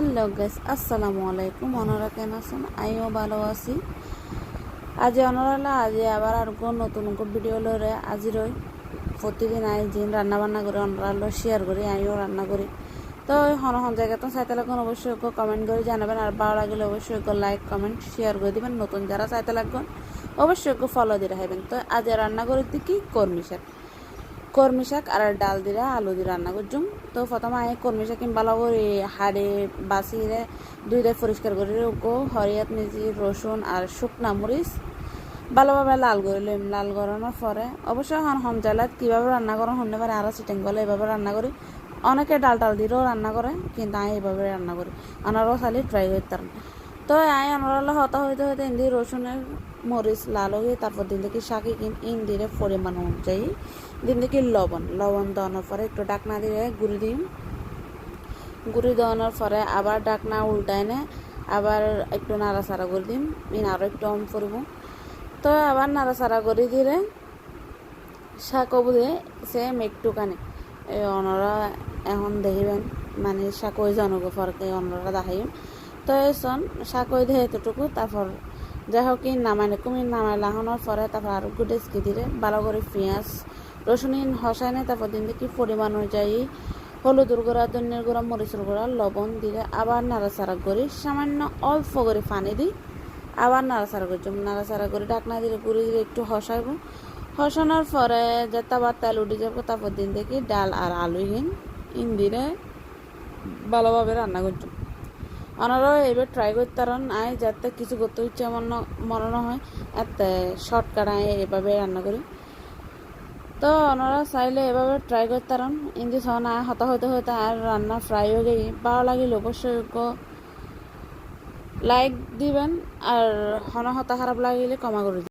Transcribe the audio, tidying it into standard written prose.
Hello guys, আসসালামু আলাইকুম। ওনারা কেন আছেন? আমিও ভালো আছি। আজ ওনারা আবার আর নতুন ভিডিও লরে আজি রই প্রতিদিন আই দিন রান্না বান্না করে ওনারা শেয়ার করি, আমিও রান্না করি। তো হন জায়গা তো চাইতে লাগবেন অবশ্যই কমেন্ট করে জানাবেন, আর ভালো লাগলে অবশ্যই লাইক কমেন্ট শেয়ার করে দিবেন। নতুন যারা চাইতে লাগবেন অবশ্যই ফলো দিয়ে রাখবেন। তো আজ রান্না করে কি কর্মী শাক আর ডাল দিরা আলু দিয়ে রান্না করছুম। তো প্রথমে আমি কর্মী শাক ভালো করে হাড়ে বাছিয়ে দুইটা পরিষ্কার করে হরিয়াত নিজি রসুন আর শুকনা মরিচ ভালোভাবে লাল করে লইম। লাল করানোর পরে অবশ্যই হম জালাত কীভাবে রান্না করেন শুনতে পারে, আরও চিটেন গলে এভাবে রান্না করি। অনেকে ডাল দিয়েও রান্না করে, কিন্তু আমি এইভাবে রান্না করি। আনারও খালি ট্রাই করতাম। তো আমি আনারলা হতা হইতে হইতে ইন্দি রসুনের মরিচ লাল হয়ে তারপর দিন দেখি শাকে ইন্দিরে পরিমাণ অনুযায়ী দিন দেখি লবণ দেওয়ানোর পরে একটু ডাকনা দিয়ে গুঁড়ি দেওয়ানোর পরে আবার ডাকনা উল্টায় নে আবার একটু নাড়াচাড়া করে দিম। আরও একটু অন করব। তো আবার নাড়াচাড়া করে দিলে শাক দিয়ে সেম একটুখানি অনরা এখন দেখিবেন, মানে শাক ওই জনগো ফরকে অনরা দেখাইম। তো এসন শাক ওই দিয়ে এতটুকু, তারপর যাই হোক নামাই লাগানোর পরে তারপর আরও গুটেসকি দিলে ভালো করে পেঁয়াজ রসুন হসাই নেই। তারপর দিন দেখি পরিমাণ অনুযায়ী হলুদের গুঁড়া, ধনিয়ার গুঁড়া, মরিচের গুঁড়া, লবণ দিলে আবার নাড়াচাড়া করি, সামান্য অল্প করে পানি দিই, আবার নাড়াচাড়া করছি। নাড়াচাড়া করে ঢাকনা দিলে গুঁড়ি দিলে একটু হসানোর পরে যাতে আবার তেল উঠে যাবো। তারপর দিন দেখি ডাল আর আলু দিলে ভালোভাবে রান্না করছি। ওনারাও এবার ট্রাই করতে পারেন। আয় যাতে কিছু করতে ইচ্ছে মনে না হয়, এতে শর্টকাট আয় এভাবে রান্না করি। তো ওনারা চাইলে এভাবে ট্রাই করতে পারেন। ইন্দি সন আয় হতা হতে হতে আর রান্না ফ্রাই হয়ে গেই ভালো লাগিলে অবশ্যই লাইক দিবেন, আর হতা খারাপ লাগিলে ক্ষমা করে দিবেন।